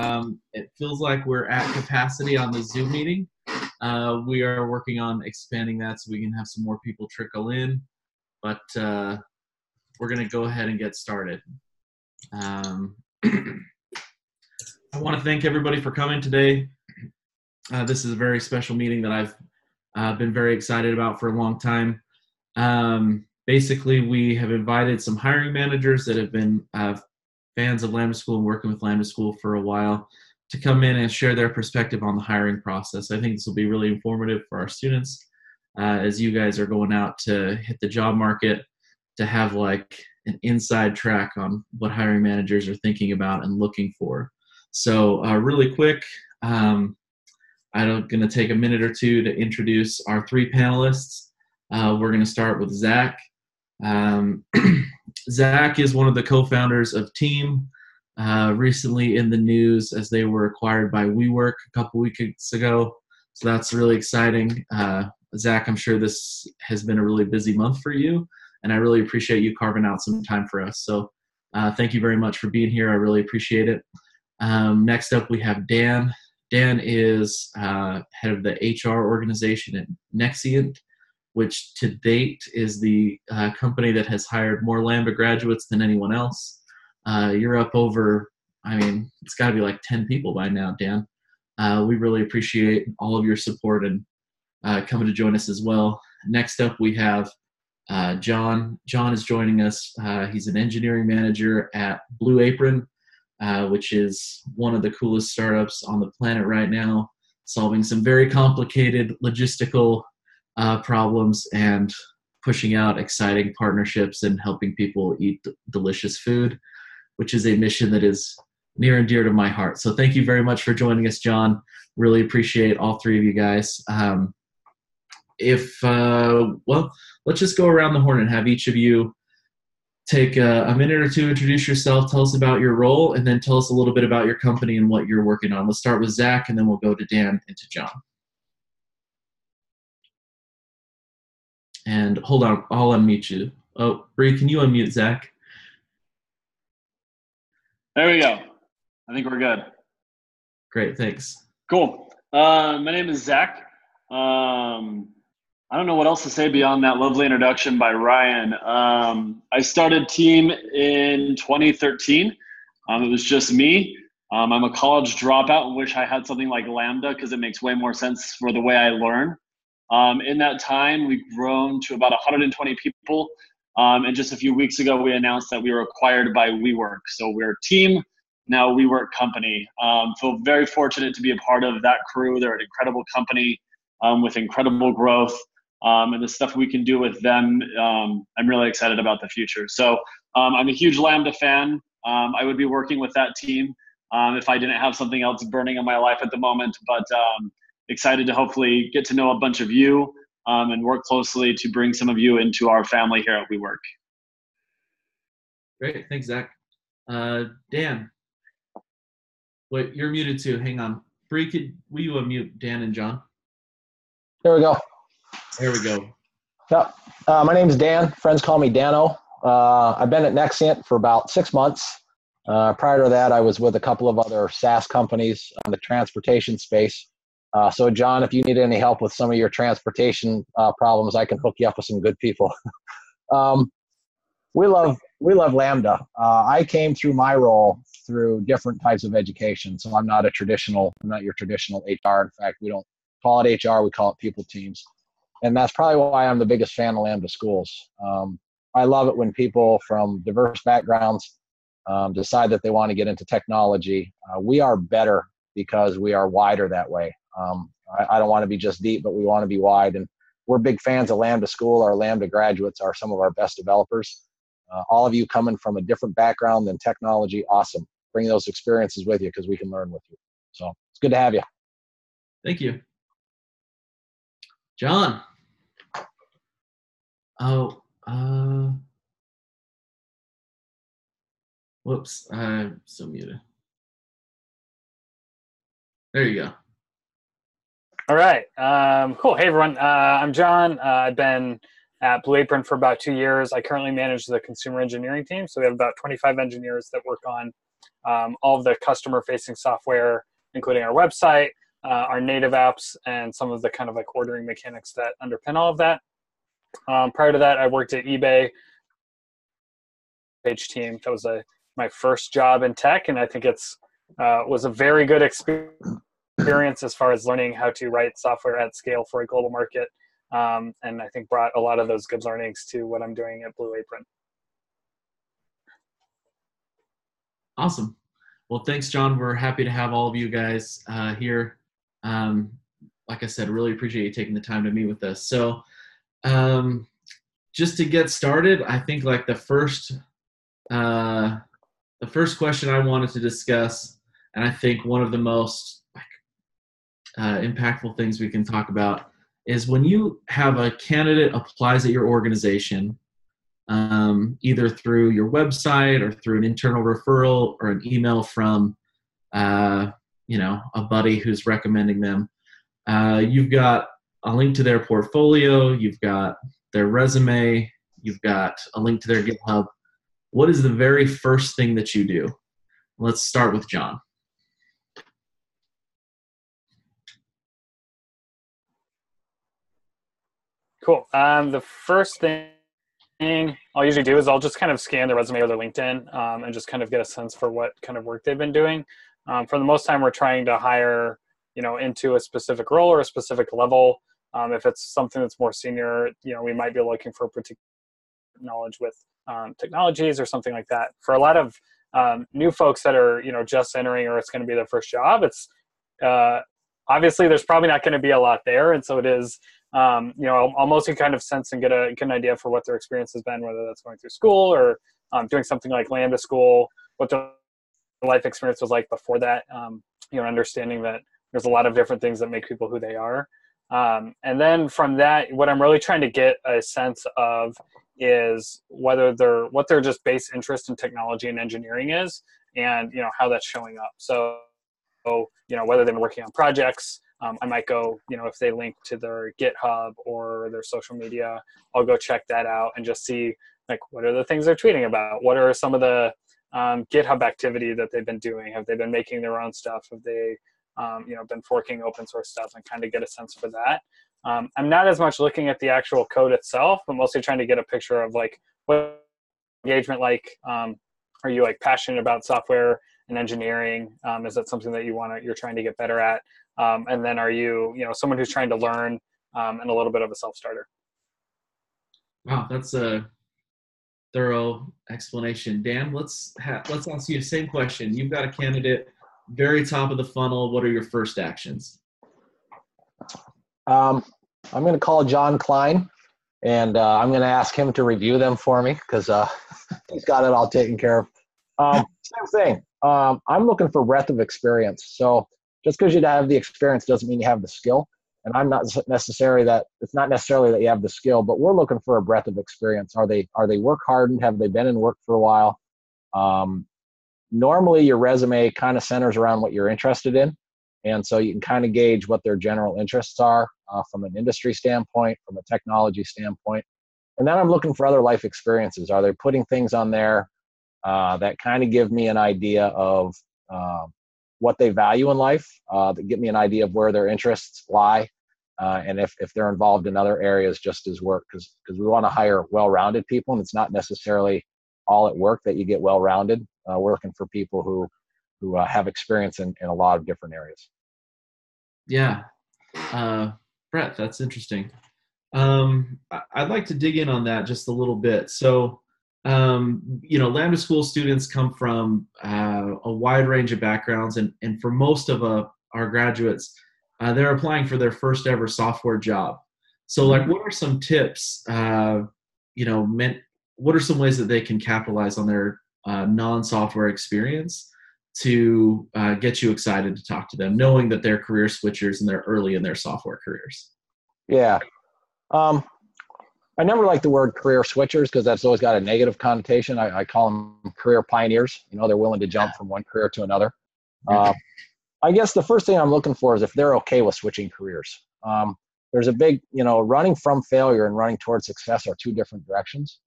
It feels like we're at capacity on the Zoom meeting. We are working on expanding that so we can have some more people trickle in, but we're going to go ahead and get started. I want to thank everybody for coming today. This is a very special meeting that I've been very excited about for a long time. Basically, we have invited some hiring managers that have been fans of Lambda School and working with Lambda School for a while to come in and share their perspective on the hiring process. I think this will be really informative for our students as you guys are going out to hit the job market, to have like an inside track on what hiring managers are thinking about and looking for. So really quick, I'm going to take a minute or two to introduce our three panelists. We're going to start with Zach. Zach is one of the co-founders of Team, recently in the news as they were acquired by WeWork a couple weeks ago. So that's really exciting. Zach, I'm sure this has been a really busy month for you, and I really appreciate you carving out some time for us. So thank you very much for being here. I really appreciate it. Next up, we have Dan. Dan is head of the HR organization at Nexient, which to date is the company that has hired more Lambda graduates than anyone else. You're up over, I mean, it's got to be like 10 people by now, Dan. We really appreciate all of your support and coming to join us as well. Next up, we have John. John is joining us. He's an engineering manager at Blue Apron, which is one of the coolest startups on the planet right now, solving some very complicated logistical problems and pushing out exciting partnerships and helping people eat delicious food, which is a mission that is near and dear to my heart. So thank you very much for joining us, John. Really appreciate all three of you guys. Well, let's just go around the horn and have each of you take a minute or two, introduce yourself, tell us about your role, and then tell us a little bit about your company and what you're working on. Let's start with Zach, and then we'll go to Dan and to John. And hold on, I'll unmute you. Oh, Bree, can you unmute Zach? There we go. I think we're good. Great, thanks. Cool. My name is Zach. I don't know what else to say beyond that lovely introduction by Ryan. I started Team in 2013. It was just me. I'm a college dropout and wish I had something like Lambda because it makes way more sense for the way I learn. In that time, we've grown to about 120 people. And just a few weeks ago, we announced that we were acquired by WeWork. So we're Team, now WeWork company. Feel very fortunate to be a part of that crew. They're an incredible company with incredible growth. And the stuff we can do with them, I'm really excited about the future. So I'm a huge Lambda fan. I would be working with that team if I didn't have something else burning in my life at the moment. But excited to hopefully get to know a bunch of you and work closely to bring some of you into our family here at WeWork. Great, thanks, Zach. Dan, wait, you're muted too. Hang on. Bree, will you unmute Dan and John? There we go. There we go. Yep. My name is Dan. Friends call me Dano. I've been at Nexient for about 6 months. Prior to that, I was with a couple of other SaaS companies in the transportation space. So, John, if you need any help with some of your transportation problems, I can hook you up with some good people. We love Lambda. I came through my role through different types of education. So I'm not your traditional HR. In fact, we don't call it HR. We call it people teams. And that's probably why I'm the biggest fan of Lambda schools. I love it when people from diverse backgrounds decide that they want to get into technology. We are better because we are wider that way. I don't want to be just deep, but we want to be wide. And we're big fans of Lambda School. Our Lambda graduates are some of our best developers. All of you coming from a different background than technology, awesome. Bring those experiences with you because we can learn with you. So it's good to have you. Thank you. John. Oh, whoops, I'm so muted. There you go. All right, cool. Hey everyone, I'm John. I've been at Blue Apron for about 2 years. I currently manage the consumer engineering team. So we have about 25 engineers that work on all of the customer-facing software, including our website, our native apps, and some of the kind of like ordering mechanics that underpin all of that. Prior to that, I worked at eBay page team. That was my first job in tech, and I think it's was a very good experience as far as learning how to write software at scale for a global market, and I think brought a lot of those good learnings to what I'm doing at Blue Apron. Awesome. Well, thanks, John. We're happy to have all of you guys here. Like I said, really appreciate you taking the time to meet with us. So just to get started, I think like the first question I wanted to discuss, and I think one of the most impactful things we can talk about, is when you have a candidate applies at your organization, either through your website or through an internal referral or an email from a buddy who's recommending them. You've got a link to their portfolio, you've got their resume, you've got a link to their GitHub. What is the very first thing that you do? Let's start with John. Cool. The first thing I'll usually do is I'll just kind of scan their resume or their LinkedIn and just kind of get a sense for what kind of work they've been doing. For the most time, we're trying to hire, into a specific role or a specific level. If it's something that's more senior, we might be looking for a particular knowledge with technologies or something like that. For a lot of new folks that are, just entering or it's going to be their first job, it's obviously there's probably not going to be a lot there. And so it is, I'll mostly kind of sense and get an idea for what their experience has been, whether that's going through school or doing something like Lambda school, what their life experience was like before that, understanding that there's a lot of different things that make people who they are. And then from that, what I'm really trying to get a sense of is what their just base interest in technology and engineering is, and how that's showing up. So whether they've been working on projects, I might go, if they link to their GitHub or their social media, I'll go check that out and just see like what are the things they're tweeting about, what are some of the GitHub activity that they've been doing, have they been making their own stuff, have they been forking open source stuff, and kind of get a sense for that. I'm not as much looking at the actual code itself, but mostly trying to get a picture of like what engagement like. Are you like passionate about software and engineering? Is that something that you're trying to get better at? And then are you someone who's trying to learn and a little bit of a self-starter? Wow, that's a thorough explanation. Dan, let's ask you the same question. You've got a candidate, very top of the funnel. What are your first actions? I'm going to call John Cline, and I'm going to ask him to review them for me because he's got it all taken care of. Same thing. I'm looking for breadth of experience. So just because you have the experience doesn't mean you have the skill. And it's not necessarily that you have the skill, but we're looking for a breadth of experience. Are they work hardened? Have they been in work for a while? Normally your resume kind of centers around what you're interested in. And so you can kind of gauge what their general interests are from an industry standpoint, from a technology standpoint. And then I'm looking for other life experiences. Are they putting things on there that kind of give me an idea of what they value in life, that give me an idea of where their interests lie, and if they're involved in other areas just as work, because we want to hire well-rounded people, and it's not necessarily all at work that you get well-rounded. We're looking for people who have experience in a lot of different areas. Yeah. Brett, that's interesting. I'd like to dig in on that just a little bit. So, Lambda School students come from a wide range of backgrounds, and for most of our graduates, they're applying for their first ever software job. So, like, what are some tips, what are some ways that they can capitalize on their non-software experience to get you excited to talk to them, knowing that they're career switchers and they're early in their software careers? Yeah. I never like the word career switchers because that's always got a negative connotation. I call them career pioneers. They're willing to jump from one career to another. I guess the first thing I'm looking for is if they're okay with switching careers. There's a big, running from failure and running towards success are two different directions.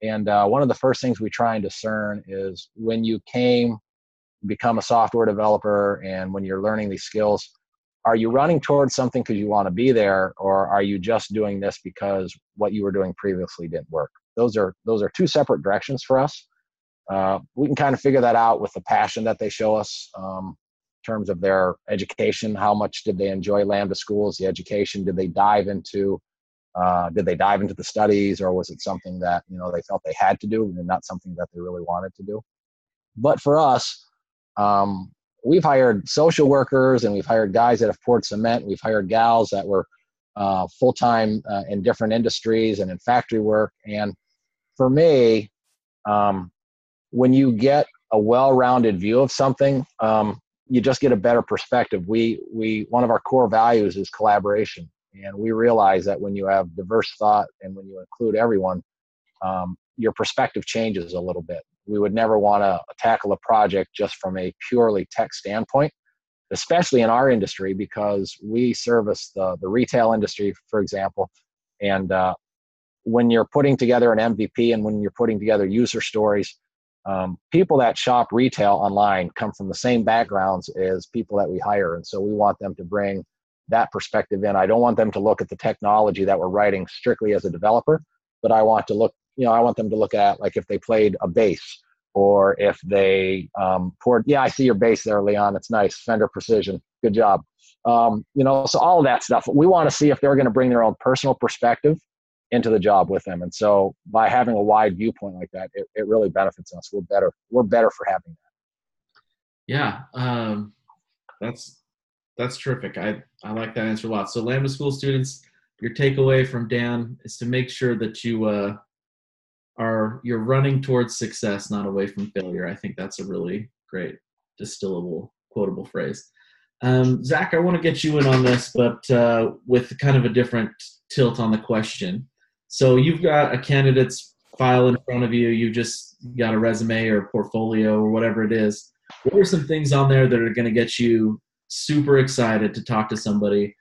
And one of the first things we try and discern is when you came become a software developer and when you're learning these skills, are you running towards something because you want to be there, or are you just doing this because what you were doing previously didn't work? Those are two separate directions for us. We can kind of figure that out with the passion that they show us in terms of their education. How much did they enjoy Lambda schools, the education? Did they dive into the studies, or was it something that, you know, they felt they had to do and not something that they really wanted to do? But for us, we've hired social workers, and we've hired guys that have poured cement. We've hired gals that were full-time in different industries and in factory work. And for me, when you get a well-rounded view of something, you just get a better perspective. One of our core values is collaboration. And we realize that when you have diverse thought and when you include everyone, your perspective changes a little bit. We would never want to tackle a project just from a purely tech standpoint, especially in our industry, because we service the retail industry, for example. And when you're putting together an MVP and when you're putting together user stories, people that shop retail online come from the same backgrounds as people that we hire. And so we want them to bring that perspective in. I don't want them to look at the technology that we're writing strictly as a developer, but I want them to look at, like, if they played a bass, or if they poured. Yeah, I see your bass there, Leon. It's nice. Fender Precision. Good job. So all of that stuff. We want to see if they're going to bring their own personal perspective into the job with them. And so by having a wide viewpoint like that, it really benefits us. We're better for having that. Yeah, that's terrific. I like that answer a lot. So Lambda School students, your takeaway from Dan is to make sure that you're running towards success, not away from failure. I think that's a really great distillable, quotable phrase. Zach, I want to get you in on this, but with kind of a different tilt on the question. So you've got a candidate's file in front of you. You just got a resume or portfolio or whatever it is. What are some things on there that are going to get you super excited to talk to somebody,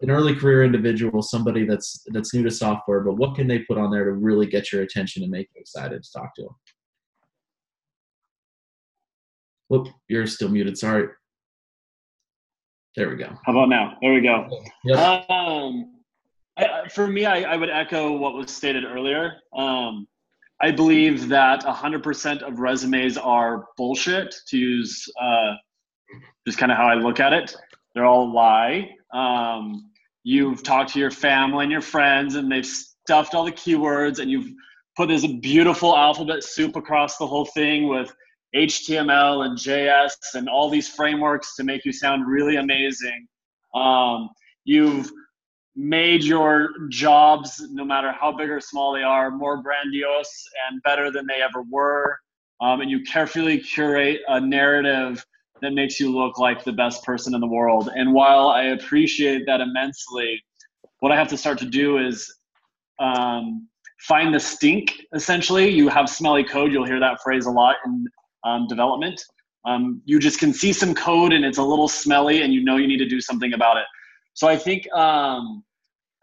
an early career individual, somebody that's new to software, but what can they put on there to really get your attention and make you excited to talk to them? Whoop, you're still muted. Sorry. There we go. How about now? There we go. Yep. For me, I would echo what was stated earlier. I believe that 100% of resumes are bullshit, to use just kind of how I look at it. They're all a lie. You've talked to your family and your friends, and they've stuffed all the keywords, and you've put this beautiful alphabet soup across the whole thing with HTML and JS and all these frameworks to make you sound really amazing. You've made your jobs, no matter how big or small they are, more grandiose and better than they ever were. And you carefully curate a narrative that makes you look like the best person in the world. And while I appreciate that immensely, what I have to start to do is find the stink, essentially. You have smelly code. You'll hear that phrase a lot in development. You just can see some code and it's a little smelly and you know you need to do something about it. So I think I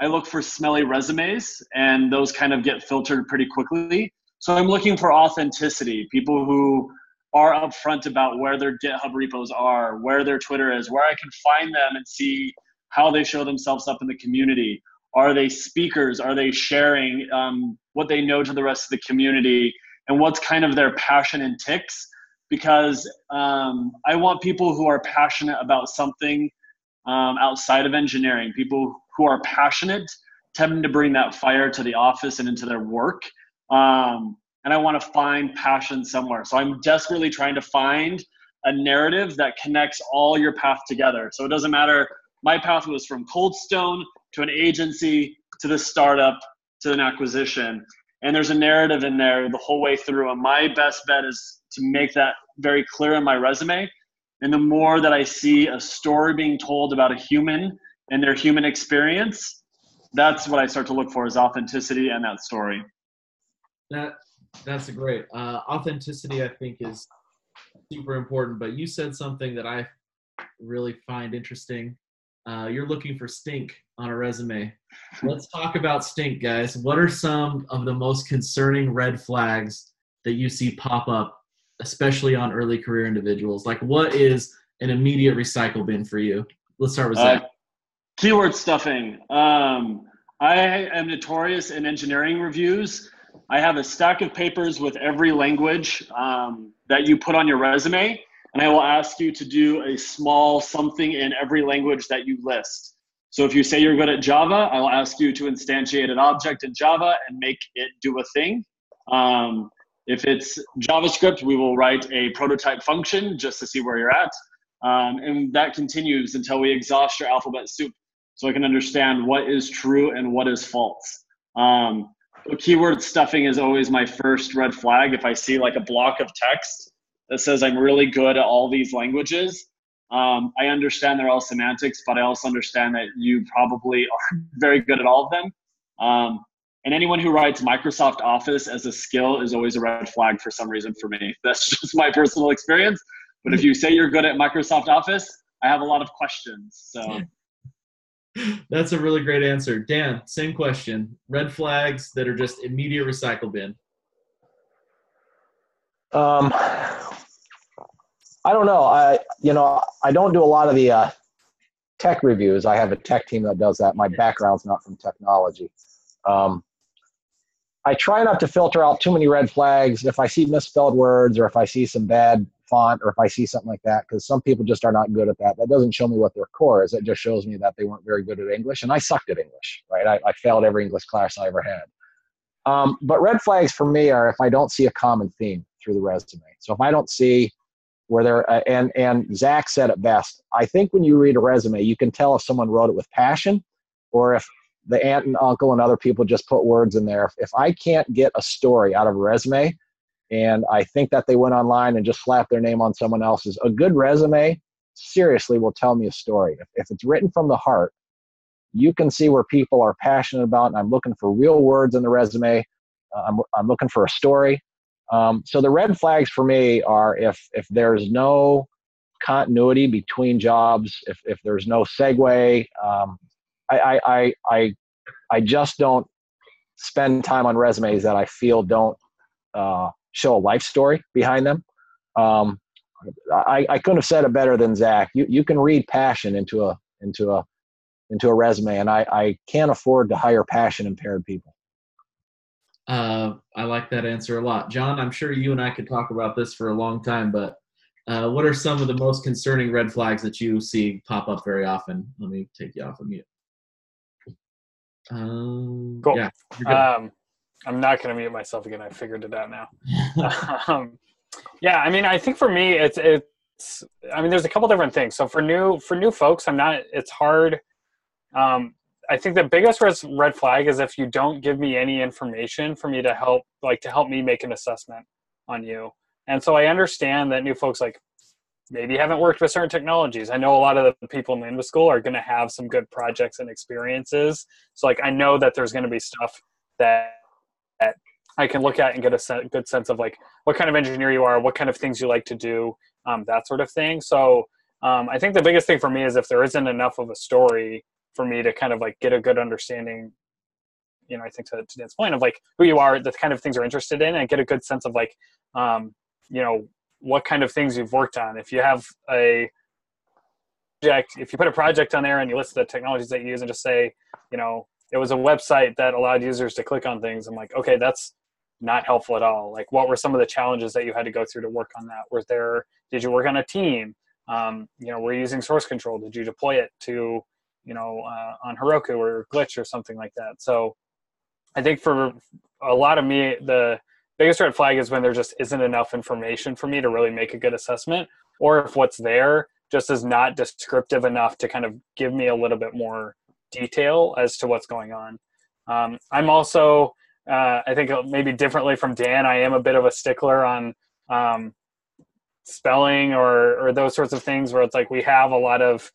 look for smelly resumes, and those kind of get filtered pretty quickly. So I'm looking for authenticity, people who are upfront about where their GitHub repos are, where their Twitter is, where I can find them and see how they show themselves up in the community. Are they speakers? Are they sharing what they know to the rest of the community, and what's kind of their passion and ticks? Because I want people who are passionate about something outside of engineering. People who are passionate tend to bring that fire to the office and into their work. And I want to find passion somewhere. So I'm desperately trying to find a narrative that connects all your path together. So it doesn't matter. My path was from Cold Stone to an agency to the startup to an acquisition. And there's a narrative in there the whole way through. And my best bet is to make that very clear in my resume. And the more that I see a story being told about a human and their human experience, that's what I start to look for, is authenticity and that story. That's a great authenticity. I think is super important. But you said something that I really find interesting. You're looking for stink on a resume. Let's talk about stink, guys. What are some of the most concerning red flags that you see pop up especially on early career individuals? Like, what is an immediate recycle bin for you? Let's start with Zach. Keyword stuffing. I am notorious in engineering reviews. I have a stack of papers with every language that you put on your resume, and I will ask you to do a small something in every language that you list. So if you say you're good at Java, I will ask you to instantiate an object in Java and make it do a thing. If it's JavaScript, we will write a prototype function just to see where you're at. And that continues until we exhaust your alphabet soup so I can understand what is true and what is false. So keyword stuffing is always my first red flag. If I see like a block of text that says I'm really good at all these languages, I understand they're all semantics, but I also understand that you probably are very good at all of them. And anyone who writes Microsoft Office as a skill is always a red flag for some reason for me. That's just my personal experience. But if you say you're good at Microsoft Office, I have a lot of questions. So that's a really great answer. Dan, same question. Red flags that are just immediate recycle bin. I don't know. I don't do a lot of the tech reviews. I have a tech team that does that. My background's not from technology. I try not to filter out too many red flags if I see misspelled words or if I see some bad font or if I see something like that, because some people just are not good at that. That doesn't show me what their core is. It just shows me that they weren't very good at English, and I sucked at English, right? I failed every English class I ever had. But red flags for me are if I don't see a common theme through the resume. So if I don't see where they're, and Zach said it best, I think when you read a resume, you can tell if someone wrote it with passion or if the aunt and uncle and other people just put words in there. If I can't get a story out of a resume and I think that they went online and just slapped their name on someone else's, a good resume seriously will tell me a story. If it's written from the heart, you can see where people are passionate about, and I'm looking for real words in the resume. I'm looking for a story. So the red flags for me are if there's no continuity between jobs, if there's no segue, I just don't spend time on resumes that I feel don't show a life story behind them. I couldn't have said it better than Zach. You can read passion into a resume, and I can't afford to hire passion impaired people. I like that answer a lot. John, I'm sure you and I could talk about this for a long time, but what are some of the most concerning red flags that you see pop up very often? Let me take you off of mute. Cool. Yeah, I'm not going to mute myself again. I figured it out now. Yeah, I mean, I think for me, it's. I mean, there's a couple different things. So for new folks, it's hard. I think the biggest red flag is if you don't give me any information for me to help me make an assessment on you. And so I understand that new folks maybe haven't worked with certain technologies. I know a lot of the people in the school are going to have some good projects and experiences. So I know that there's going to be stuff that I can look at and get a good sense of what kind of engineer you are, what kind of things you like to do, that sort of thing. So I think the biggest thing for me is if there isn't enough of a story for me to kind of get a good understanding, I think to Dan's point of who you are, the kind of things you're interested in, and get a good sense of what kind of things you've worked on. If you have if you put a project on there and you list the technologies that you use and just say, it was a website that allowed users to click on things, I'm like, okay, that's not helpful at all. What were some of the challenges that you had to go through to work on that? Did you work on a team? Were you using source control? Did you deploy it to, on Heroku or Glitch or something like that? So I think for a lot of me, the biggest red flag is when there just isn't enough information for me to really make a good assessment, or if what's there just is not descriptive enough to kind of give me a little bit more detail as to what's going on. I'm also, I think maybe differently from Dan, I am a bit of a stickler on spelling or those sorts of things where it's we have a lot of,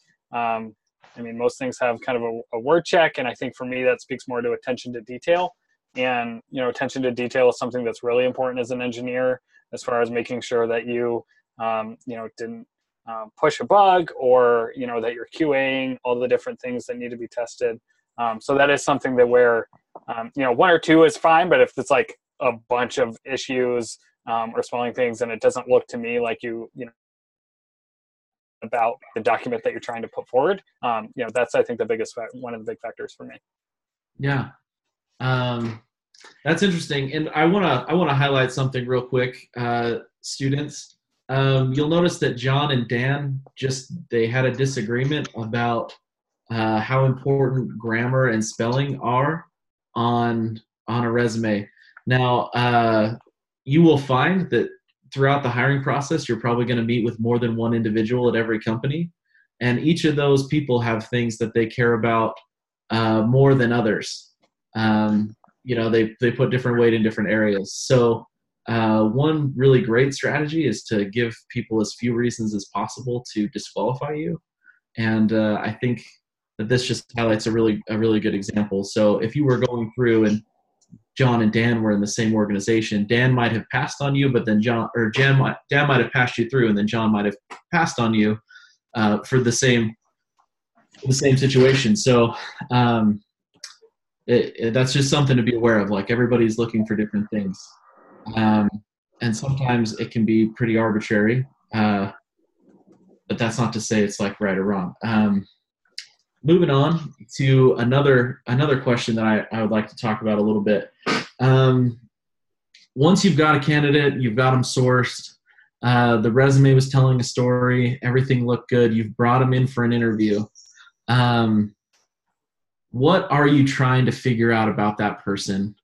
most things have kind of a word check. And I think for me, that speaks more to attention to detail. And, attention to detail is something that's really important as an engineer, as far as making sure that you, didn't push a bug or, that you're QAing all the different things that need to be tested. So that is something that where, one or two is fine, but if it's a bunch of issues or spelling things, and it doesn't look to me like you know, about the document that you're trying to put forward. You know, that's, I think, one of the big factors for me. Yeah. That's interesting. And I want to highlight something real quick, students. You'll notice that John and Dan they had a disagreement about how important grammar and spelling are on a resume. Now, you will find that throughout the hiring process, you're probably going to meet with more than one individual at every company, and each of those people have things that they care about more than others. You know, they put different weight in different areas. So one really great strategy is to give people as few reasons as possible to disqualify you. And I think that this just highlights a really good example. So if you were going through and John and Dan were in the same organization, Dan might have passed on you, but then Dan might have passed you through, and then John might have passed on you for the same situation. So that's just something to be aware of. Like, everybody's looking for different things, and sometimes it can be pretty arbitrary. But that's not to say it's like right or wrong. Moving on to another question that I would like to talk about a little bit. Once you've got a candidate, you've got them sourced, the resume was telling a story, everything looked good, you've brought them in for an interview. What are you trying to figure out about that person?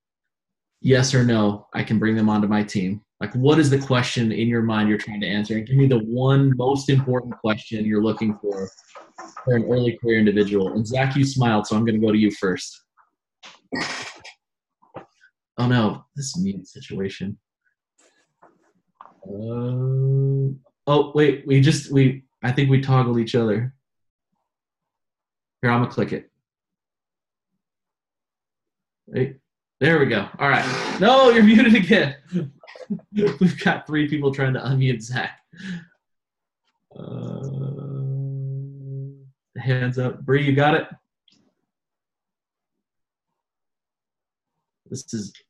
Yes or no, I can bring them onto my team. Like, what is the question in your mind you're trying to answer? And give me the one most important question you're looking for an early career individual. And Zach, you smiled, so I'm going to go to you first. Oh no, this mute situation. Oh wait, I think we toggled each other. Here, I'm gonna click it. Wait, there we go. All right. No, you're muted again. We've got 3 people trying to unmute Zach. Hands up. Bree, you got it?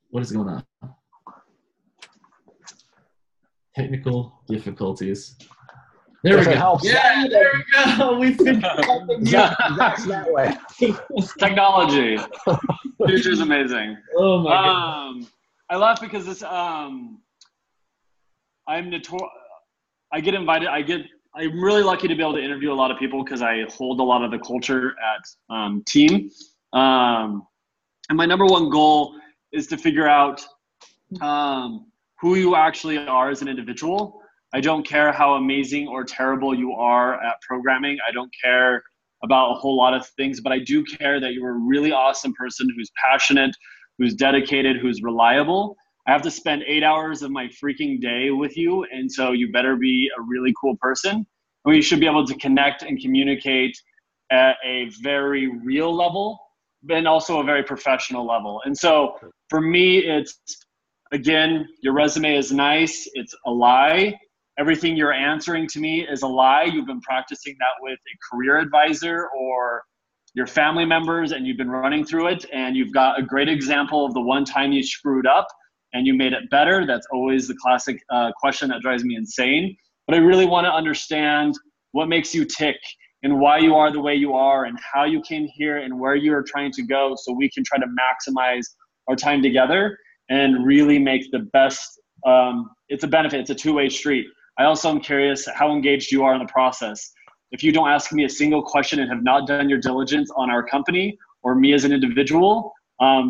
What is going on? Technical difficulties. There we go. Helps. Yeah, there we go. We figured out the mute. That's that way. Technology. Future's amazing. Oh my God. I laugh because this. I get invited. I'm really lucky to be able to interview a lot of people because I hold a lot of the culture at team. And my number one goal is to figure out who you actually are as an individual. I don't care how amazing or terrible you are at programming. I don't care about a whole lot of things, but I do care that you're a really awesome person who's passionate, who's dedicated, who's reliable. I have to spend 8 hours of my freaking day with you, and so you better be a really cool person. And we should be able to connect and communicate at a very real level, and also a very professional level. And so for me, it's, again, your resume is nice. It's a lie. Everything you're answering to me is a lie. You've been practicing that with a career advisor or your family members, and you've been running through it, and you've got a great example of the one time you screwed up and you made it better. That's always the classic question that drives me insane. But I really want to understand what makes you tick and why you are the way you are and how you came here and where you're trying to go, so we can try to maximize our time together and really make the best. It's a benefit. It's a two-way street. I also am curious how engaged you are in the process. If you don't ask me a single question and have not done your diligence on our company or me as an individual,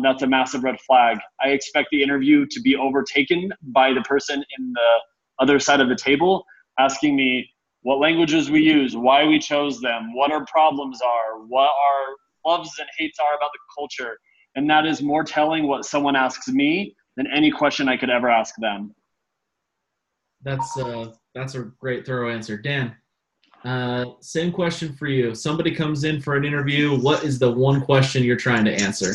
that's a massive red flag. I expect the interview to be overtaken by the person in the other side of the table, asking me what languages we use, why we chose them, what our problems are, what our loves and hates are about the culture. And that is more telling what someone asks me than any question I could ever ask them. That's a great thorough answer. Dan, same question for you. Somebody comes in for an interview. What is the one question you're trying to answer?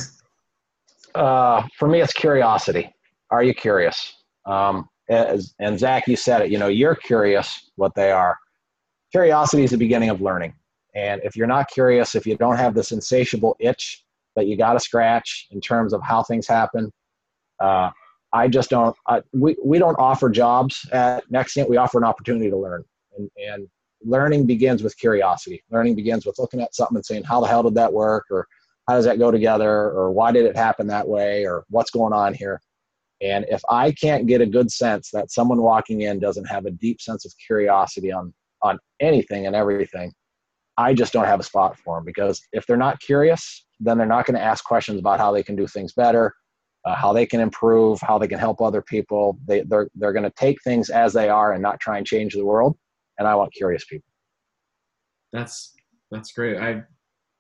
For me, it's curiosity. Are you curious? And Zach, you said it, you're curious what they are. Curiosity is the beginning of learning. And if you're not curious, if you don't have this insatiable itch that you got to scratch in terms of how things happen, I just don't, we don't offer jobs at Nexient. We offer an opportunity to learn. And learning begins with curiosity. Learning begins with looking at something and saying, how the hell did that work? Or how does that go together? Or why did it happen that way? Or what's going on here? And if I can't get a good sense that someone walking in doesn't have a deep sense of curiosity on anything and everything, I just don't have a spot for them. Because if they're not curious, then they're not going to ask questions about how they can do things better, how they can improve, how they can help other people. They're going to take things as they are and not try and change the world. And I want curious people. That's great.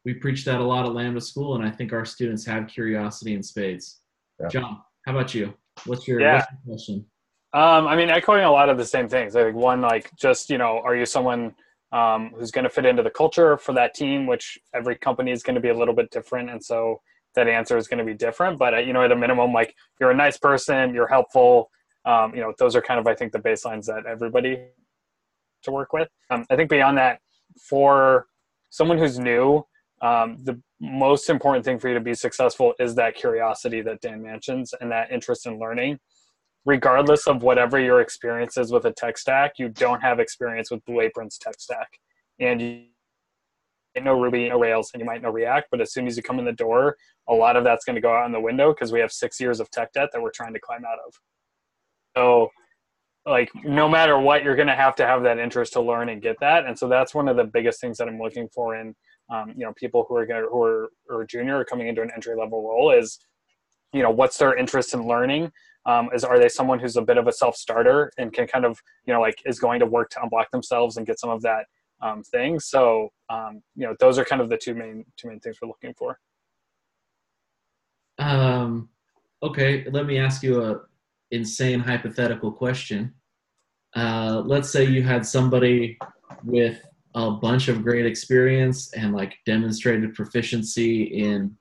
We preach that a lot at Lambda School, and I think our students have curiosity in spades. Yeah. John, how about you? What's your question? I mean, echoing a lot of the same things. I think one, like, just, are you someone who's going to fit into the culture for that team, which every company is going to be a little bit different. And so that answer is going to be different. But, at a minimum, like, you're a nice person, you're helpful. Those are kind of, I think, the baselines that everybody to work with. I think beyond that, for someone who's new, the most important thing for you to be successful is that curiosity that Dan mentions and that interest in learning. Regardless of whatever your experience is with a tech stack, you don't have experience with Blue Apron's tech stack. And you know Ruby, you know Rails, and you might know React, but as soon as you come in the door, a lot of that's going to go out in the window because we have 6 years of tech debt that we're trying to climb out of. So, like, no matter what, you're going to have that interest to learn and get that. And so that's one of the biggest things that I'm looking for in, people who are junior or coming into an entry level role is, what's their interest in learning? Are they someone who's a bit of a self-starter and can kind of, is going to work to unblock themselves and get some of that thing? So, those are kind of the two main things we're looking for. Okay, let me ask you a insane hypothetical question. Let's say you had somebody with a bunch of great experience and like demonstrated proficiency in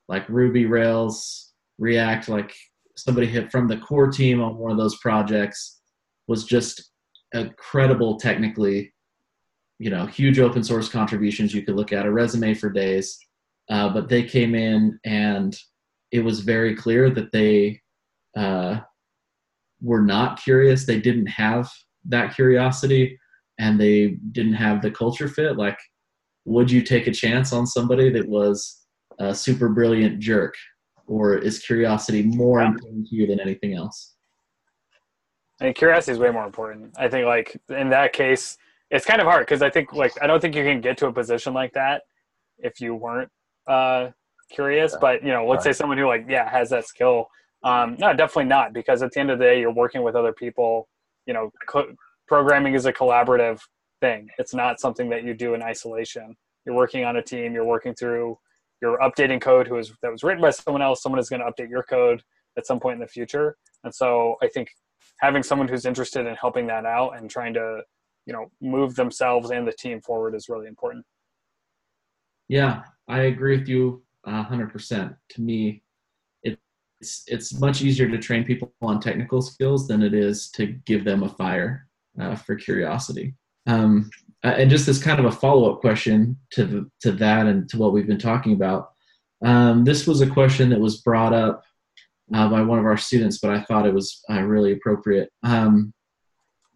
like Ruby, Rails, React, like somebody hit from the core team on one of those projects, was just incredible technically, huge open source contributions. You could look at a resume for days, but they came in and it was very clear that they were not curious. They didn't have that curiosity and they didn't have the culture fit. Like, would you take a chance on somebody that was a super brilliant jerk? Or is curiosity more important to you than anything else? I mean, curiosity is way more important. I think, like, in that case, it's kind of hard because I think, like, I don't think you can get to a position like that if you weren't curious. But, let's say someone who, like, has that skill. No, definitely not, because at the end of the day, you're working with other people. Programming is a collaborative thing. It's not something that you do in isolation. You're working on a team. You're working through. You're updating code that was written by someone else. Someone is going to update your code at some point in the future. And so I think having someone who's interested in helping that out and trying to, move themselves and the team forward is really important. Yeah, I agree with you 100%. To me, it's much easier to train people on technical skills than it is to give them a fire for curiosity. And just as kind of a follow-up question to that and to what we've been talking about, this was a question that was brought up by one of our students, but I thought it was really appropriate.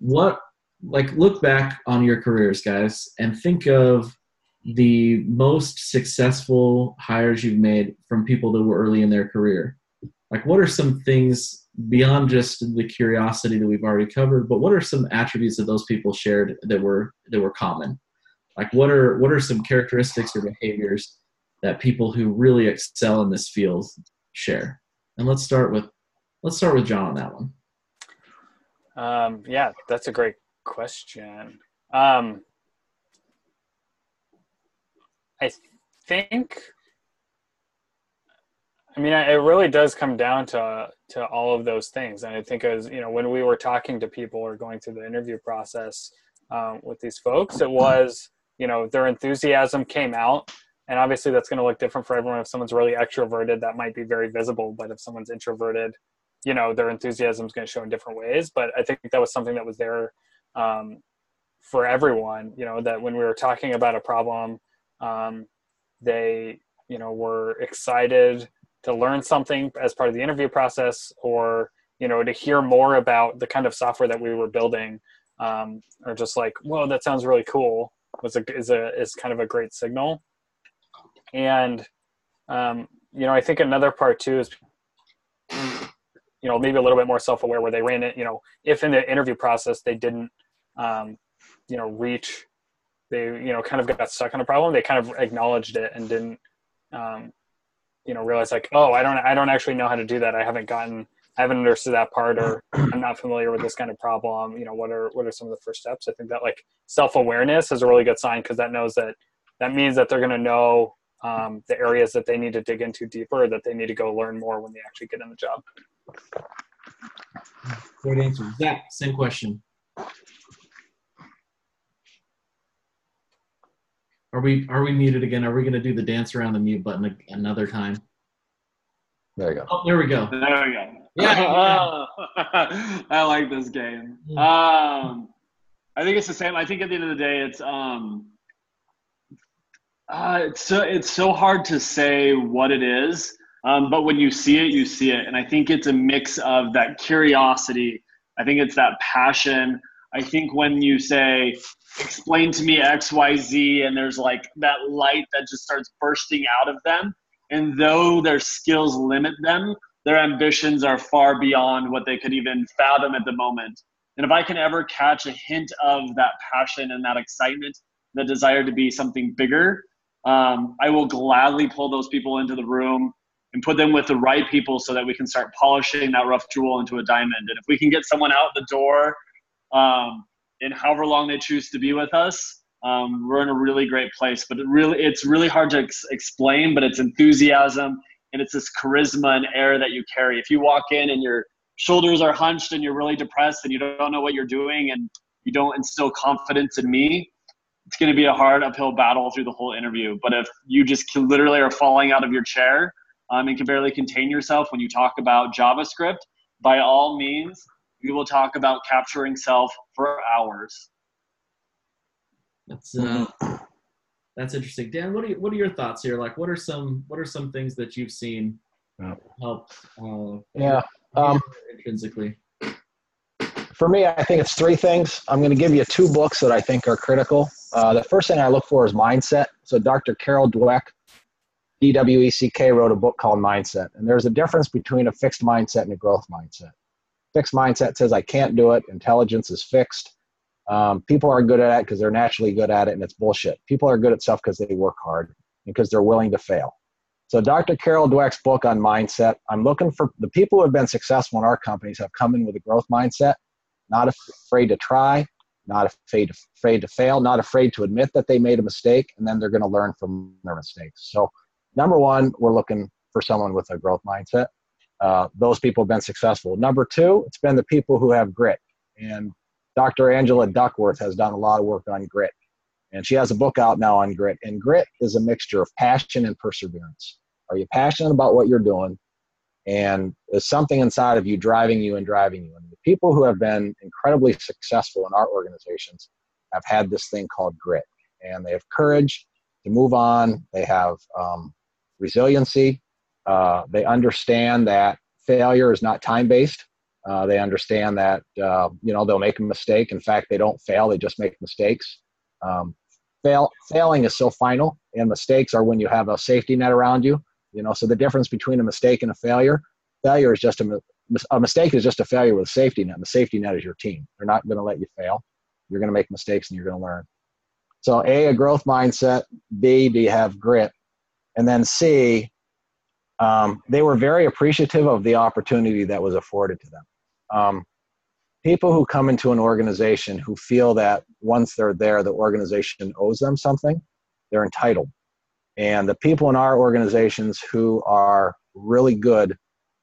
Look back on your careers, guys, and think of the most successful hires you've made from people that were early in their career. Like, what are some things beyond just the curiosity that we've already covered, but what are some attributes that those people shared that were common? Like, what are some characteristics or behaviors that people who really excel in this field share? And let's start with John on that one. That's a great question. I think, it really does come down to all of those things. And I think as, when we were talking to people or going through the interview process with these folks, it was, their enthusiasm came out. And obviously that's going to look different for everyone. If someone's really extroverted, that might be very visible. But if someone's introverted, their enthusiasm is going to show in different ways. But I think that was something that was there for everyone, that when we were talking about a problem, they, were excited to learn something as part of the interview process, or, to hear more about the kind of software that we were building, or just like, whoa, that sounds really cool, is kind of a great signal. And I think another part too is maybe a little bit more self-aware, where they ran it, if in the interview process they didn't reach, they kind of got stuck on a problem, they kind of acknowledged it and didn't realize like, oh, I don't actually know how to do that, I haven't understood that part, or I'm not familiar with this kind of problem. What are some of the first steps? I think that like self-awareness is a really good sign, because that means that they're going to know the areas that they need to dig into deeper, that they need to go learn more when they actually get in the job. Great answer. Zach, same question. Are we muted again? Are we going to do the dance around the mute button another time? There you go. Oh, there we go. There we go. Yeah. I like this game. I think it's the same. I think at the end of the day, it's so hard to say what it is. But when you see it, you see it. And I think it's a mix of that curiosity. I think it's that passion. I think when you say, explain to me X, Y, Z, and there's like that light that just starts bursting out of them. And though their skills limit them, their ambitions are far beyond what they could even fathom at the moment. And if I can ever catch a hint of that passion and that excitement, the desire to be something bigger, I will gladly pull those people into the room and put them with the right people, so that we can start polishing that rough jewel into a diamond. And if we can get someone out the door in however long they choose to be with us, we're in a really great place. But it's really hard to explain, but it's enthusiasm, and it's this charisma and air that you carry. If you walk in and your shoulders are hunched and you're really depressed and you don't know what you're doing and you don't instill confidence in me, it's going to be a hard uphill battle through the whole interview. But if you just literally are falling out of your chair and can barely contain yourself when you talk about JavaScript, by all means, we will talk about capturing self for hours. That's interesting. Dan, what are your thoughts here? Like, what are some things that you've seen help intrinsically? For me, I think it's three things. I'm going to give you two books that I think are critical. The first thing I look for is mindset. So Dr. Carol Dweck, DWECK, wrote a book called Mindset. And there's a difference between a fixed mindset and a growth mindset. Fixed mindset says I can't do it. Intelligence is fixed. People are good at it because they're naturally good at it, and it's bullshit. People are good at stuff because they work hard and because they're willing to fail. So Dr. Carol Dweck's book on mindset, I'm looking for the people who have been successful in our companies have come in with a growth mindset, not afraid to try, not afraid to fail, not afraid to admit that they made a mistake, and then they're going to learn from their mistakes. So number one, we're looking for someone with a growth mindset. Those people have been successful. Number two, it's been the people who have grit. And Dr. Angela Duckworth has done a lot of work on grit. And she has a book out now on grit. And grit is a mixture of passion and perseverance. Are you passionate about what you're doing? And is something inside of you driving you? And the people who have been incredibly successful in our organizations have had this thing called grit. And they have courage to move on. They have resiliency. They understand that failure is not time-based. They understand that, they'll make a mistake. In fact, they don't fail. They just make mistakes. Failing is so final, and mistakes are when you have a safety net around you. So the difference between a mistake and a failure is just a mistake is just a failure with a safety net. And the safety net is your team. They're not going to let you fail. You're going to make mistakes and you're going to learn. So A, a growth mindset. B, do you have grit? And then C, they were very appreciative of the opportunity that was afforded to them. People who come into an organization who feel that once they're there, the organization owes them something, they're entitled. And the people in our organizations who are really good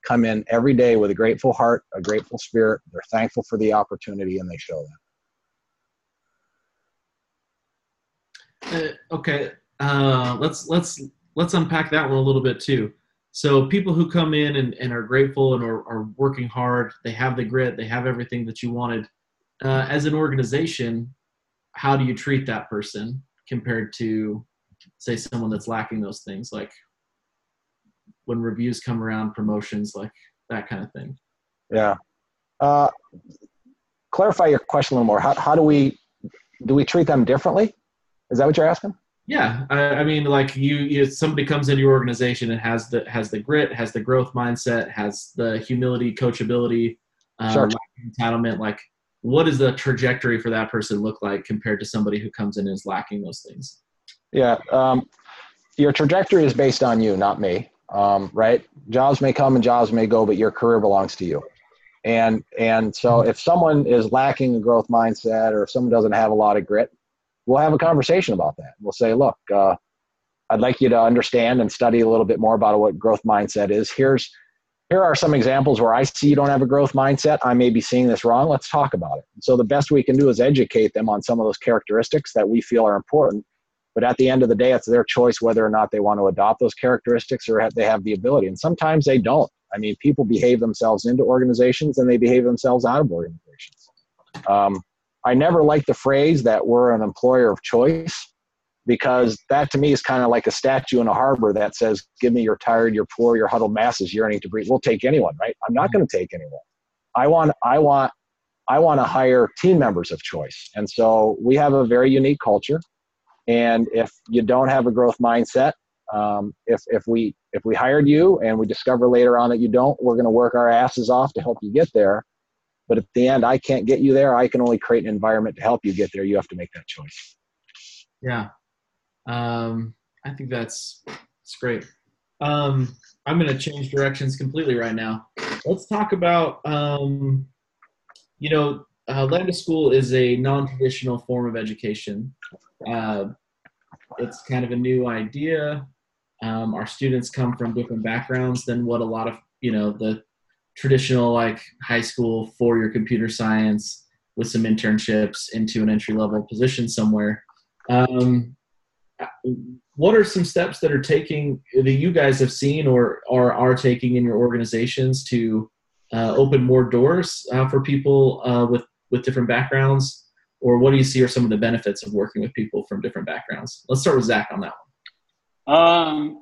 come in every day with a grateful heart, a grateful spirit. They're thankful for the opportunity, and they show that. Okay, let's unpack that one a little bit too. So people who come in and are grateful and are working hard, they have the grit, they have everything that you wanted. As an organization, how do you treat that person compared to, say, someone that's lacking those things, like when reviews come around, promotions, like that kind of thing? Yeah. Clarify your question a little more. How do we treat them differently? Is that what you're asking? Yeah, I mean, like you, somebody comes into your organization and has the grit, has the growth mindset, has the humility, coachability, Sure. entitlement. Like, what does the trajectory for that person look like compared to somebody who comes in and is lacking those things? Yeah, your trajectory is based on you, not me. Right? Jobs may come and jobs may go, but your career belongs to you. And so if someone is lacking a growth mindset, or if someone doesn't have a lot of grit, we'll have a conversation about that. We'll say, look, I'd like you to understand and study a little bit more about what growth mindset is. Here are some examples where I see you don't have a growth mindset. I may be seeing this wrong. Let's talk about it. So the best we can do is educate them on some of those characteristics that we feel are important. But at the end of the day, it's their choice whether or not they want to adopt those characteristics or they have the ability. And sometimes they don't. I mean, people behave themselves into organizations and they behave themselves out of organizations. I never liked the phrase that we're an employer of choice, because that to me is kind of like a statue in a harbor that says, give me your tired, your poor, your huddled masses yearning to breathe. We'll take anyone, right? I'm not going to take anyone. I want to hire team members of choice. And so we have a very unique culture. And if you don't have a growth mindset, if we hired you and we discover later on that you don't, we're going to work our asses off to help you get there. But at the end, I can't get you there. I can only create an environment to help you get there. You have to make that choice. Yeah. I think that's great. I'm going to change directions completely right now. Let's talk about, Lambda School is a non-traditional form of education. It's kind of a new idea. Our students come from different backgrounds than what a lot of, the traditional like high school 4-year computer science with some internships into an entry-level position somewhere. What are some steps that you guys have seen or are taking in your organizations to open more doors for people with different backgrounds? Or what do you see are some of the benefits of working with people from different backgrounds? Let's start with Zach on that one.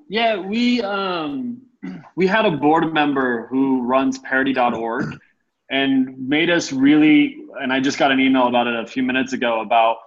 We had a board member who runs parity.org and made us really, and I just got an email about it a few minutes ago about,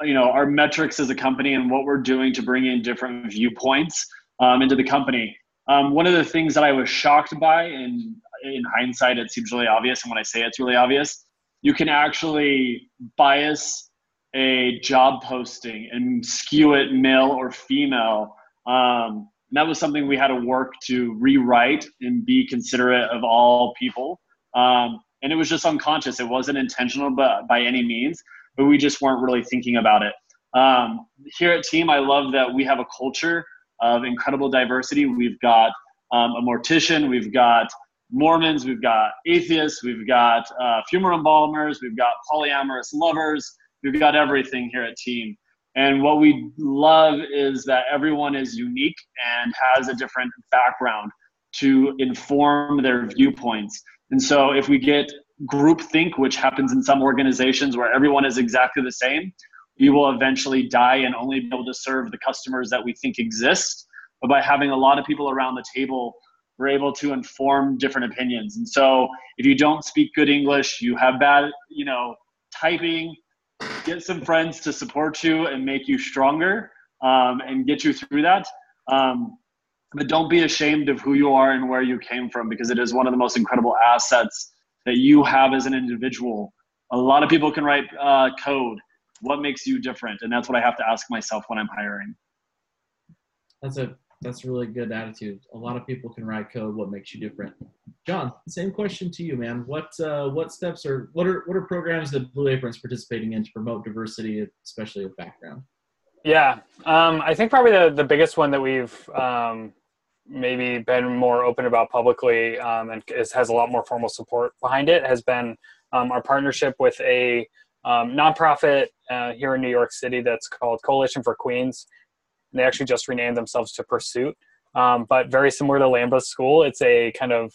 our metrics as a company and what we're doing to bring in different viewpoints into the company. One of the things that I was shocked by, and in hindsight, it seems really obvious. And when I say it's really obvious, you can actually bias a job posting and skew it male or female. And that was something we had to work to rewrite and be considerate of all people. And it was just unconscious. It wasn't intentional by any means, but we just weren't really thinking about it. Here at Team, I love that we have a culture of incredible diversity. We've got a mortician, we've got Mormons, we've got atheists, we've got funeral embalmers, we've got polyamorous lovers, we've got everything here at Team. And what we love is that everyone is unique and has a different background to inform their viewpoints. And so if we get groupthink, which happens in some organizations where everyone is exactly the same, we will eventually die and only be able to serve the customers that we think exist. But by having a lot of people around the table, we're able to inform different opinions. And so if you don't speak good English, you have bad, typing, get some friends to support you and make you stronger and get you through that. But don't be ashamed of who you are and where you came from, because it is one of the most incredible assets that you have as an individual. A lot of people can write code. What makes you different? And that's what I have to ask myself when I'm hiring. That's a really good attitude. A lot of people can write code. What makes you different? John, same question to you, man. What steps what are programs that Blue Apron's participating in to promote diversity, especially with background? Yeah, I think probably the biggest one that we've maybe been more open about publicly and has a lot more formal support behind it has been our partnership with a nonprofit here in New York City that's called Coalition for Queens. And they actually just renamed themselves to Pursuit. But very similar to Lambda School, it's a kind of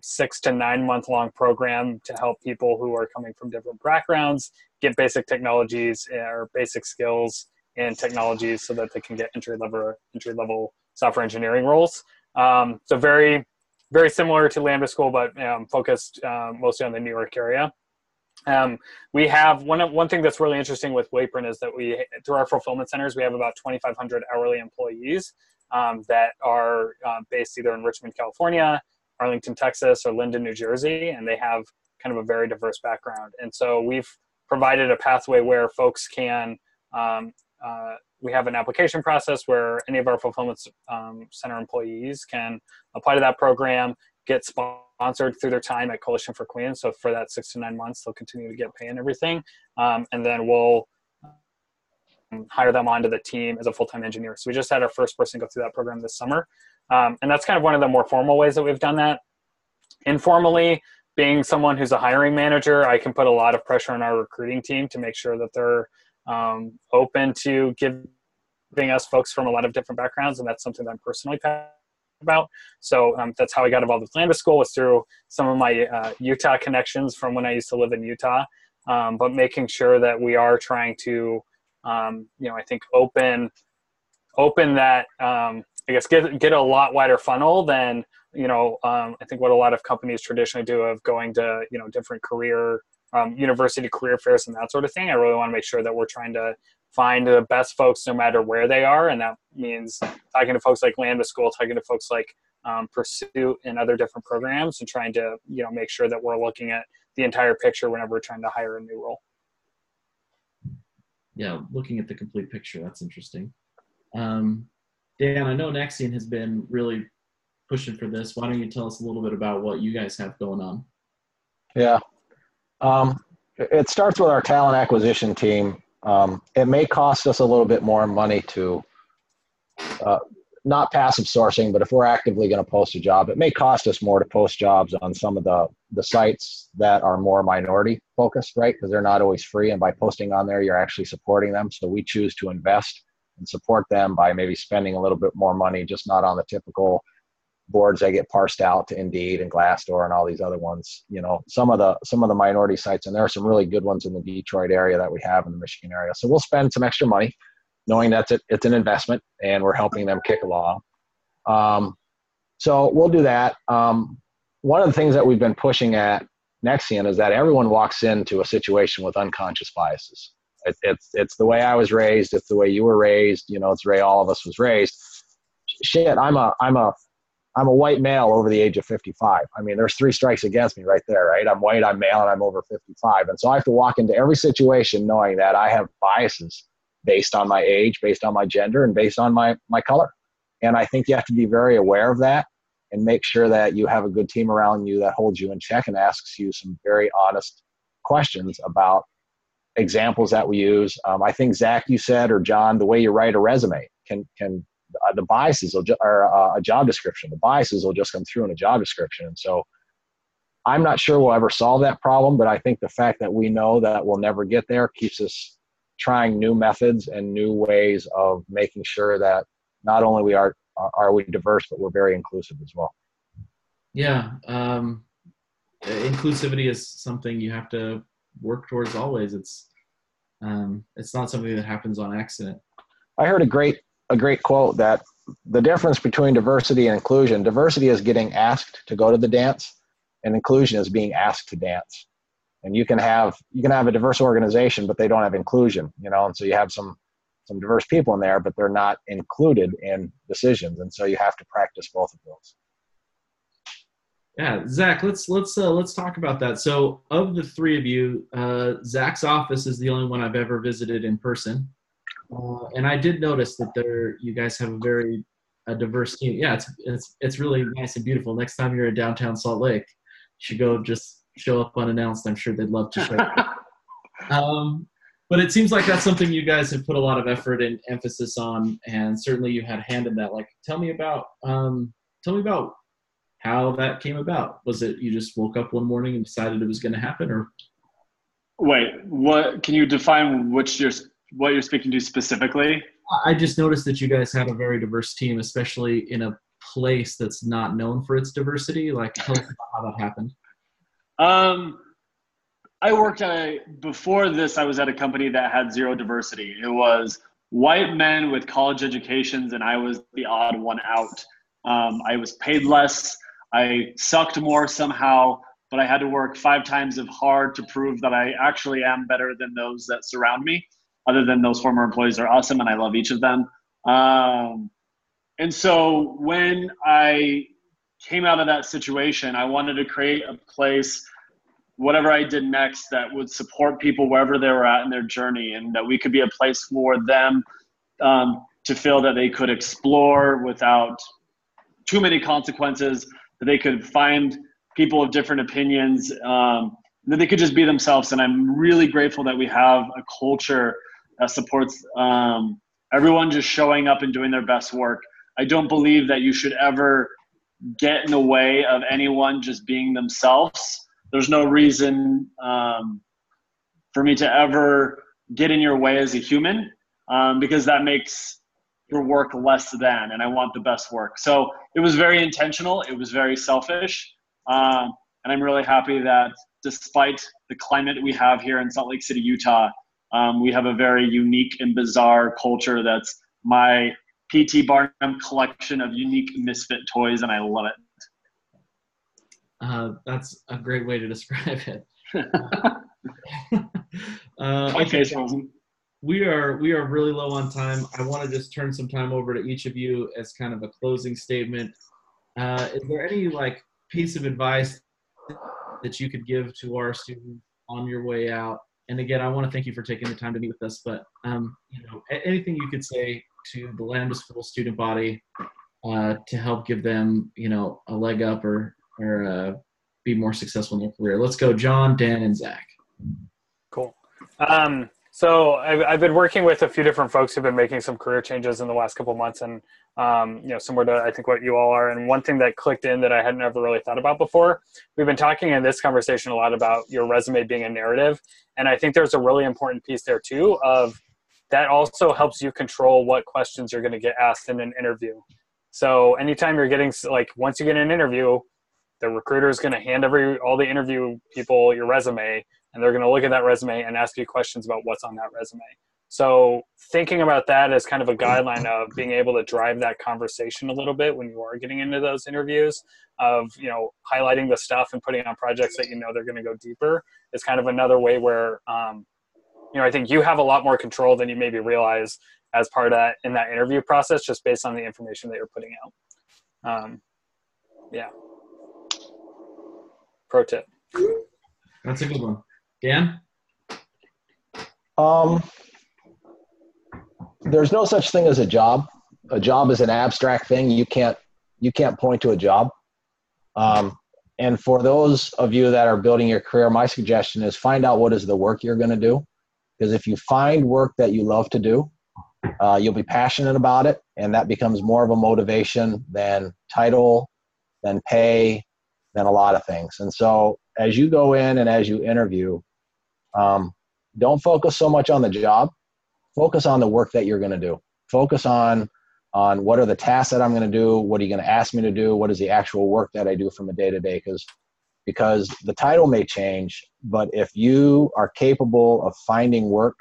6 to 9 month long program to help people who are coming from different backgrounds get basic technologies or basic skills and technologies so that they can get entry level software engineering roles. So very very similar to Lambda School, but focused mostly on the New York area. We have one thing that's really interesting with Waypron is that through our fulfillment centers, we have about 2,500 hourly employees that are based either in Richmond, California, Arlington, Texas, or Linden, New Jersey, and they have kind of a very diverse background. And so we've provided a pathway where folks can, we have an application process where any of our fulfillment center employees can apply to that program, get sponsored through their time at Coalition for Queens. So for that 6 to 9 months, they'll continue to get pay and everything. And then we'll hire them onto the team as a full-time engineer. So we just had our first person go through that program this summer. And that's kind of one of the more formal ways that we've done that. Informally, being someone who's a hiring manager, I can put a lot of pressure on our recruiting team to make sure that they're open to giving us folks from a lot of different backgrounds. And that's something that I'm personally passionate about. So that's how I got involved with Lambda School, was through some of my Utah connections from when I used to live in Utah. But making sure that we are trying to, I think open that, I guess get a lot wider funnel than, I think what a lot of companies traditionally do of going to, different career, university career fairs and that sort of thing. I really want to make sure that we're trying to find the best folks no matter where they are. And that means talking to folks like Lambda School, talking to folks like Pursuit and other different programs, and trying to, make sure that we're looking at the entire picture whenever we're trying to hire a new role. Yeah, looking at the complete picture, that's interesting. Dan, I know Nexian has been really pushing for this. Why don't you tell us a little bit about what you guys have going on? Yeah. It starts with our talent acquisition team. It may cost us a little bit more money to, not passive sourcing, but if we're actively going to post a job, it may cost us more to post jobs on some of the sites that are more minority focused, right? Because they're not always free. And by posting on there, you're actually supporting them. So we choose to invest and support them by maybe spending a little bit more money, just not on the typical boards that get parsed out to Indeed and Glassdoor and all these other ones. Some of the minority sites, and there are some really good ones in the Detroit area that we have in the Michigan area. So we'll spend some extra money, knowing that it's an investment and we're helping them kick along. So we'll do that. One of the things that we've been pushing at Nexian is that everyone walks into a situation with unconscious biases. It's the way I was raised. It's the way you were raised. It's the way all of us was raised. Shit, I'm a white male over the age of 55. I mean, there's 3 strikes against me right there, right? I'm white, I'm male, and I'm over 55. And so I have to walk into every situation knowing that I have biases based on my age, based on my gender, and based on my color. And I think you have to be very aware of that and make sure that you have a good team around you that holds you in check and asks you some very honest questions about examples that we use. I think, Zach, you said, or John, the way you write a resume can the biases or a job description. The biases will just come through in a job description. And so I'm not sure we'll ever solve that problem, but I think the fact that we know that we'll never get there keeps us trying new methods and new ways of making sure that not only are we diverse, but we're very inclusive as well. Yeah. Inclusivity is something you have to work towards always. It's not something that happens on accident. I heard a great quote that the difference between diversity and inclusion, diversity is getting asked to go to the dance, and inclusion is being asked to dance. And you can have a diverse organization, but they don't have inclusion, and so you have some diverse people in there, but they're not included in decisions. And so you have to practice both of those. Yeah, Zach, let's talk about that. So of the 3 of you, Zach's office is the only one I've ever visited in person. And I did notice that you guys have a diverse team. Yeah, it's really nice and beautiful. Next time you're in downtown Salt Lake, you should go just show up unannounced. I'm sure they'd love to show up. But it seems like that's something you guys have put a lot of effort and emphasis on, and certainly you had a hand in that. Like, tell me about how that came about. Was it you just woke up one morning and decided it was going to happen, or? Wait, what? Can you define what you're speaking to specifically? I just noticed that you guys had a very diverse team, especially in a place that's not known for its diversity. Like, tell us about how that happened. I worked before this, I was at a company that had 0 diversity. It was white men with college educations, and I was the odd one out. I was paid less. I sucked more somehow, but I had to work 5 times as hard to prove that I actually am better than those that surround me. Other than those former employees are awesome, and I love each of them. And so when I came out of that situation, I wanted to create a place, whatever I did next, that would support people wherever they were at in their journey, and that we could be a place for them to feel that they could explore without too many consequences, that they could find people of different opinions, that they could just be themselves. And I'm really grateful that we have a culture that supports everyone just showing up and doing their best work. I don't believe that you should ever get in the way of anyone just being themselves. There's no reason for me to ever get in your way as a human, because that makes your work less than, and I want the best work. So it was very intentional. It was very selfish. And I'm really happy that despite the climate we have here in Salt Lake City, Utah, we have a very unique and bizarre culture that's my P.T. Barnum collection of unique misfit toys, and I love it. That's a great way to describe it. Okay, Charles. We are really low on time. I want to just turn some time over to each of you as kind of a closing statement. Is there any piece of advice that you could give to our students on your way out? And again, I want to thank you for taking the time to meet with us. But anything you could say to the Lambda School student body to help give them a leg up or be more successful in their career. Let's go, John, Dan, and Zach. Cool. So I've been working with a few different folks who've been making some career changes in the last couple of months, and similar to I think what you all are. And one thing that clicked in that I hadn't ever really thought about before, we've been talking in this conversation a lot about your resume being a narrative, and I think there's a really important piece there too of that also helps you control what questions you're going to get asked in an interview. So anytime you're getting once you get an interview, the recruiter is going to hand all the interview people your resume, and they're going to look at that resume and ask you questions about what's on that resume. So thinking about that as kind of a guideline of being able to drive that conversation a little bit when you are getting into those interviews of, highlighting the stuff and putting on projects that they're going to go deeper is kind of another way where, I think you have a lot more control than you maybe realize as part of that in that interview process, just based on the information that you're putting out. Yeah. Pro tip. That's a good one. Dan? There's no such thing as a job. A job is an abstract thing. You can't point to a job. And for those of you that are building your career, my suggestion is find out what is the work you're going to do. Because if you find work that you love to do, you'll be passionate about it, and that becomes more of a motivation than title, than pay, than a lot of things. And so as you go in and as you interview, don't focus so much on the job. Focus on the work that you're going to do. Focus on what are the tasks that I'm going to do, what are you going to ask me to do, what is the actual work that I do from a day-to-day, because the title may change, but if you are capable of finding work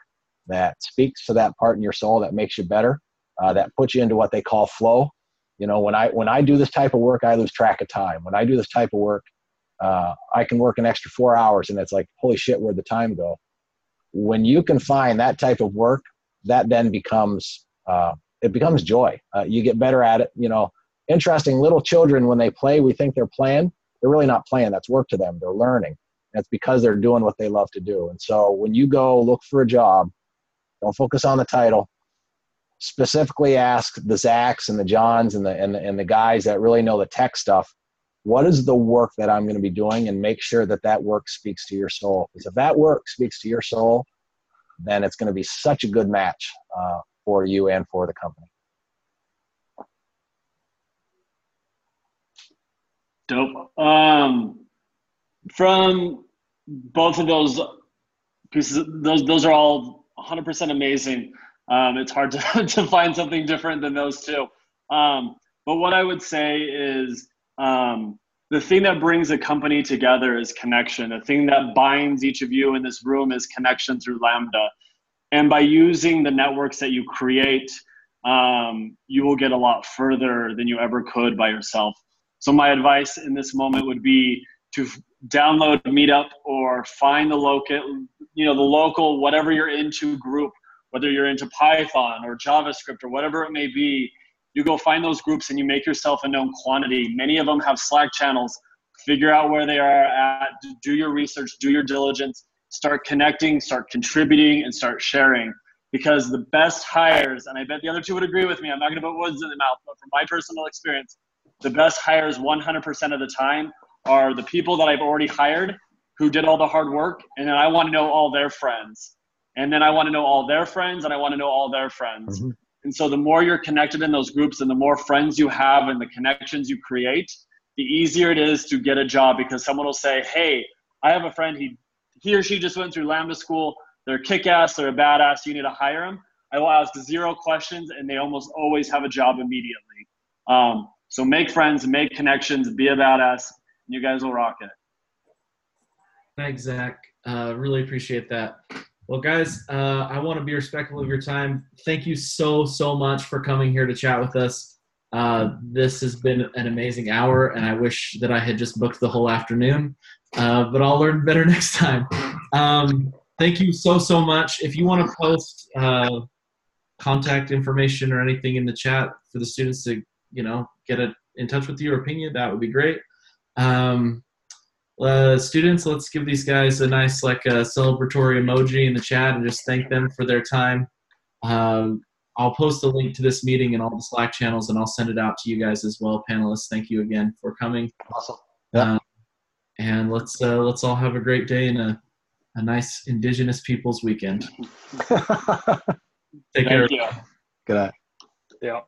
that speaks to that part in your soul that makes you better, that puts you into what they call flow. When I do this type of work, I lose track of time. When I do this type of work, I can work an extra 4 hours, and it's like, holy shit, where'd the time go? When you can find that type of work, that then becomes joy. You get better at it. Interesting, little children, when they play, we think they're playing. They're really not playing. That's work to them. They're learning. That's because they're doing what they love to do. And so when you go look for a job, don't focus on the title. Specifically ask the Zachs and the Johns and the guys that really know the tech stuff, what is the work that I'm going to be doing, and make sure that work speaks to your soul. Because if that work speaks to your soul, then it's going to be such a good match for you and for the company. Dope. From both of those pieces, those are all 100% amazing. It's hard to find something different than those two. But what I would say is the thing that brings a company together is connection. The thing that binds each of you in this room is connection through Lambda. And by using the networks that you create, you will get a lot further than you ever could by yourself. So my advice in this moment would be to download Meetup or find the local, whatever you're into group, whether you're into Python or JavaScript or whatever it may be. You go find those groups and you make yourself a known quantity. Many of them have Slack channels. Figure out where they are at, do your research, do your diligence, start connecting, start contributing, and start sharing. Because the best hires, and I bet the other two would agree with me, I'm not going to put words in the mouth, but from my personal experience, the best hires 100% of the time are the people that I've already hired who did all the hard work, and then I want to know all their friends. And then I want to know all their friends, and I want to know all their friends. Mm-hmm. And so the more you're connected in those groups and the more friends you have and the connections you create, the easier it is to get a job, because someone will say, hey, I have a friend, he or she just went through Lambda school, they're kick-ass, they're a badass, you need to hire them. I will ask 0 questions, and they almost always have a job immediately. So make friends, make connections, be a badass, and you guys will rock it. Thanks, Zach. Really appreciate that. Well, guys, I want to be respectful of your time. Thank you so much for coming here to chat with us. This has been an amazing hour, and I wish that I had just booked the whole afternoon, but I'll learn better next time. Thank you so much. If you want to post contact information or anything in the chat for the students to, get in touch with you or ping you, that would be great. Students, let's give these guys a nice celebratory emoji in the chat and just thank them for their time. I'll post a link to this meeting in all the Slack channels, and I'll send it out to you guys as well. Panelists, thank you again for coming. Awesome. Yeah. And let's all have a great day and a nice Indigenous Peoples weekend. Take care. Thank you. Good night. Yeah.